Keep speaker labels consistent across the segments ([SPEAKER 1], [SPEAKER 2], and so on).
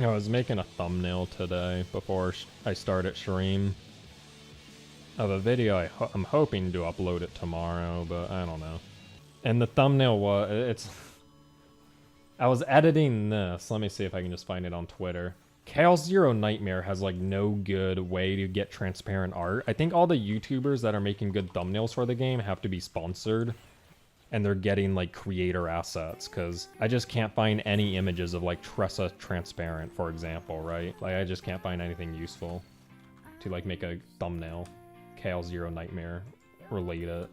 [SPEAKER 1] I was making a thumbnail today before I started stream of a video I'm hoping to upload it tomorrow, but I don't know. And the thumbnail was, I was editing this. Let me see if I can just find it on Twitter. Chaos Zero Nightmare has like no good way to get transparent art. I think all the YouTubers that are making good thumbnails for the game have to be sponsored. And they're getting like creator assets, because I just can't find any images of like Tressa transparent, for example, right? Like I just can't find anything useful to like make a thumbnail. Chaos Zero Nightmare related.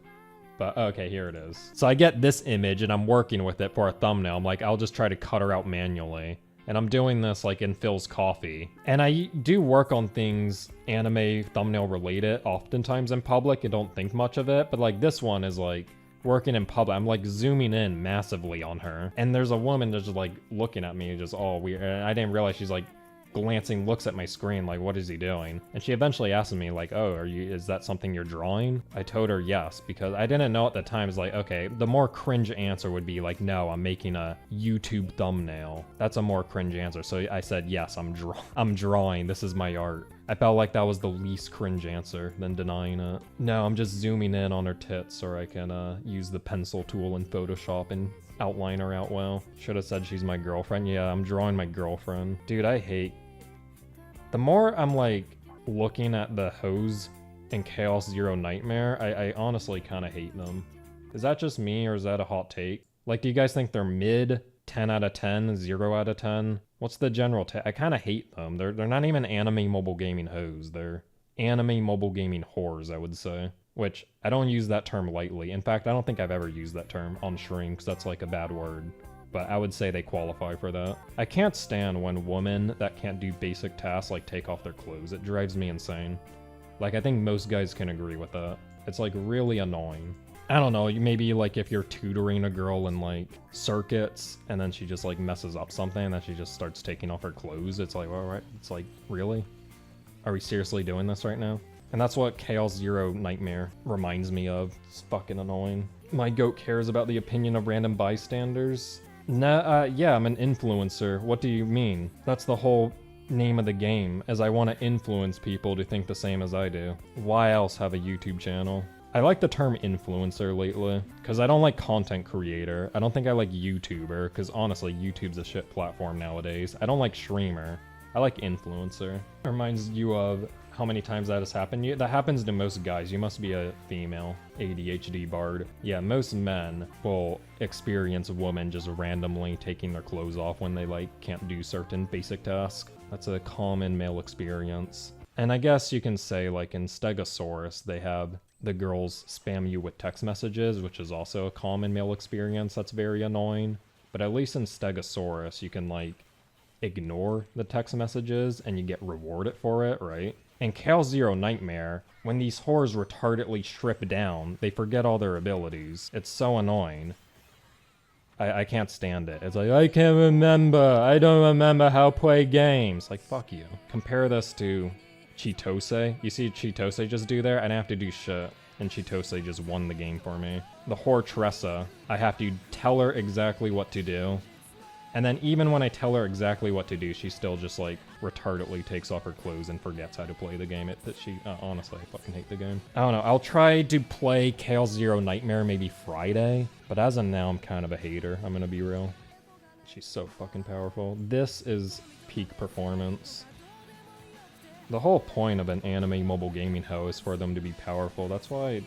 [SPEAKER 1] But okay, here it is. So I get this image and I'm working with it for a thumbnail. I'm like, I'll just try to cut her out manually. And I'm doing this like in Phil's Coffee. And I do work on things anime thumbnail related oftentimes in public and don't think much of it. But like this one is like working in public. I'm like zooming in massively on her. And there's a woman that's just like looking at me just all weird. And I didn't realize she's like glancing, looks at my screen like, what is he doing? And she eventually asked me like, oh, is that something you're drawing? I told her yes, because I didn't know at the time. It's like, okay, the more cringe answer would be like, no, I'm making a YouTube thumbnail. That's a more cringe answer. So I said, yes, I'm drawing. This is my art. I felt like that was the least cringe answer than denying it. No, I'm just zooming in on her tits, or I can use the pencil tool in Photoshop and outline her out well. Should have said she's my girlfriend. Yeah, I'm drawing my girlfriend. Dude, I hate... The more I'm like looking at the hose in Chaos Zero Nightmare, I honestly kind of hate them. Is that just me, or is that a hot take? Like, do you guys think they're mid? 10 out of 10? 0 out of 10? What's the general take? I kind of hate them. They're not even anime mobile gaming hoes. They're anime mobile gaming whores, I would say. Which, I don't use that term lightly. In fact, I don't think I've ever used that term on stream, because that's like a bad word. But I would say they qualify for that. I can't stand when women that can't do basic tasks like take off their clothes. It drives me insane. Like, I think most guys can agree with that. It's like really annoying. I don't know, maybe like if you're tutoring a girl in like circuits and then she just like messes up something and then she just starts taking off her clothes. It's like, all right, it's like, really? Are we seriously doing this right now? And that's what Chaos Zero Nightmare reminds me of. It's fucking annoying. My goat cares about the opinion of random bystanders. Nah, yeah, I'm an influencer. What do you mean? That's the whole name of the game, as I want to influence people to think the same as I do. Why else have a YouTube channel? I like the term influencer lately, because I don't like content creator. I don't think I like YouTuber, because honestly, YouTube's a shit platform nowadays. I don't like streamer. I like influencer. It reminds you of how many times that has happened. That happens to most guys. You must be a female ADHD bard. Yeah, most men will experience a woman just randomly taking their clothes off when they like can't do certain basic tasks. That's a common male experience. And I guess you can say like in Stegosaurus, they have the girls spam you with text messages, which is also a common male experience that's very annoying. But at least in Stegosaurus, you can like ignore the text messages and you get rewarded for it, right? In Chaos Zero Nightmare, when these whores retardedly strip down, they forget all their abilities. It's so annoying. I can't stand it. It's like, I can't remember. I don't remember how to play games. Like, fuck you. Compare this to Chitose. You see Chitose just do there? I didn't have to do shit. And Chitose just won the game for me. The whore Tressa, I have to tell her exactly what to do. And then even when I tell her exactly what to do, she still just like retardedly takes off her clothes and forgets how to play the game. Honestly, I fucking hate the game. I don't know. I'll try to play Chaos Zero Nightmare maybe Friday. But as of now, I'm kind of a hater. I'm gonna be real. She's so fucking powerful. This is peak performance. The whole point of an anime mobile gaming hoe is for them to be powerful. That's why,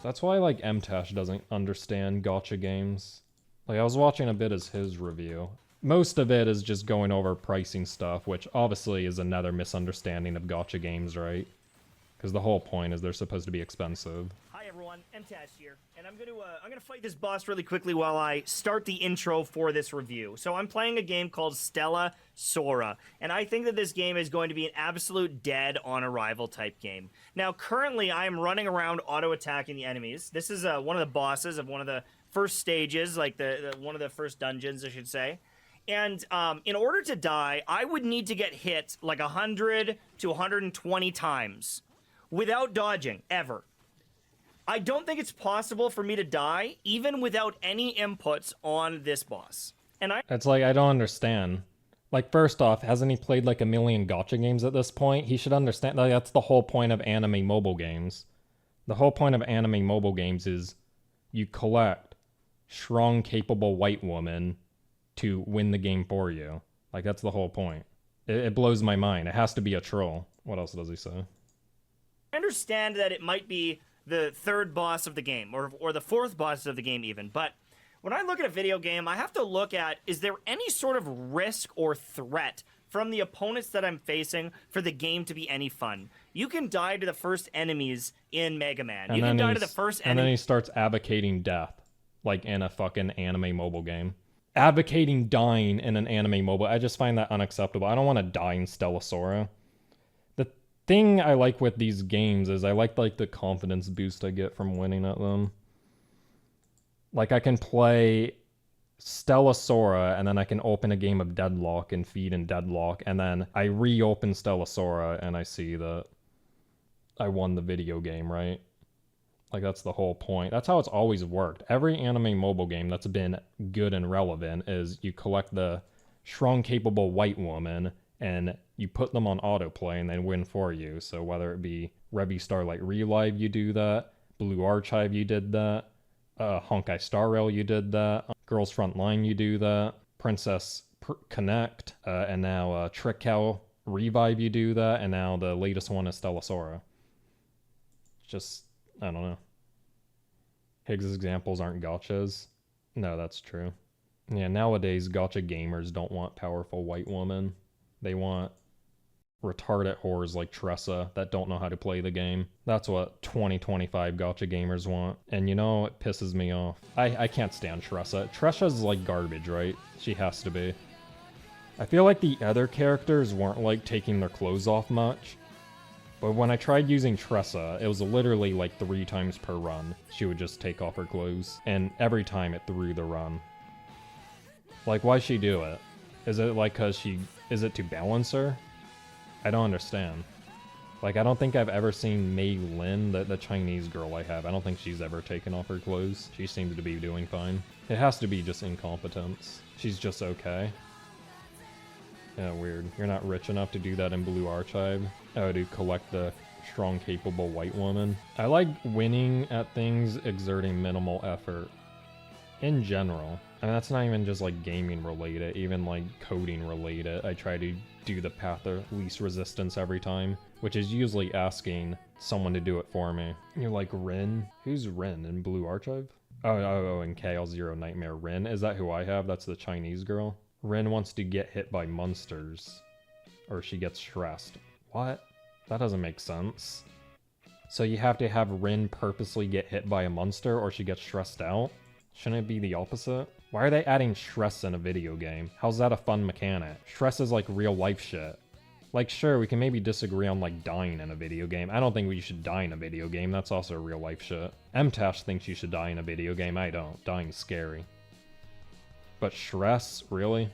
[SPEAKER 1] that's why like MTash doesn't understand gacha games. Like, I was watching a bit as his review. Most of it is just going over pricing stuff, which obviously is another misunderstanding of gacha games, right? Because the whole point is they're supposed to be expensive.
[SPEAKER 2] Hi everyone, MTash here, and I'm gonna fight this boss really quickly while I start the intro for this review. So I'm playing a game called Stella Sora, and I think that this game is going to be an absolute dead on arrival type game. Now, currently, I am running around auto-attacking the enemies. This is one of the bosses of one of the first stages, like one of the first dungeons, I should say. And in order to die, I would need to get hit like 100 to 120 times without dodging, ever. I don't think it's possible for me to die, even without any inputs on this boss. And
[SPEAKER 1] It's like, I don't understand. Like, first off, hasn't he played like a million gacha games at this point? He should understand, like, that's the whole point of anime mobile games. The whole point of anime mobile games is you collect strong, capable white women to win the game for you. Like, that's the whole point. It blows my mind. It has to be a troll. What else does he say?
[SPEAKER 2] I understand that it might be the third boss of the game, or the fourth boss of the game even, but when I look at a video game, I have to look at, is there any sort of risk or threat from the opponents that I'm facing for the game to be any fun? You can die to the first enemies in Mega Man. You can die to the first
[SPEAKER 1] enemy. And then he starts advocating death, like in a fucking anime mobile game. Advocating dying in an anime mobile, I just find that unacceptable. I don't want to die in Stellasora. The thing I like with these games is I like the confidence boost I get from winning at them. Like, I can play Stellasora, and then I can open a game of Deadlock and feed in Deadlock, and then I reopen Stellasora, and I see that I won the video game, right? Like, that's the whole point. That's how it's always worked. Every anime mobile game that's been good and relevant is you collect the strong, capable white woman, and you put them on autoplay, and they win for you. So whether it be Revy Starlight Relive, you do that. Blue Archive, you did that. Honkai Star Rail, you did that. Girls Frontline, you do that. Princess Connect, and now Trick Cow Revive, you do that. And now the latest one is Stellasora. Just, I don't know. Higgs' examples aren't gachas. No, that's true. Yeah, nowadays gacha gamers don't want powerful white women. They want retarded whores like Tressa that don't know how to play the game. That's what 2025 gacha gamers want. And you know, it pisses me off. I can't stand Tressa. Tressa's like garbage, right? She has to be. I feel like the other characters weren't like taking their clothes off much. But when I tried using Tressa, it was literally like 3 times per run. She would just take off her clothes. And every time it threw the run. Like, why'd she do it? Is it like is it to balance her? I don't understand. Like, I don't think I've ever seen Mei Lin, the Chinese girl I have. I don't think she's ever taken off her clothes. She seems to be doing fine. It has to be just incompetence. She's just okay. Yeah, weird. You're not rich enough to do that in Blue Archive. Oh, to collect the strong, capable white woman. I like winning at things exerting minimal effort. In general. And that's not even just like gaming related, even like coding related. I try to do the path of least resistance every time, which is usually asking someone to do it for me. You're like, Rin? Who's Rin in Blue Archive? Oh, in KL Zero Nightmare. Rin? Is that who I have? That's the Chinese girl? Rin wants to get hit by monsters. Or she gets stressed. What? That doesn't make sense. So you have to have Rin purposely get hit by a monster or she gets stressed out? Shouldn't it be the opposite? Why are they adding stress in a video game? How's that a fun mechanic? Stress is like real life shit. Like, sure, we can maybe disagree on like dying in a video game. I don't think we should die in a video game. That's also real life shit. MTash thinks you should die in a video game. I don't. Dying's scary. But stress? Really?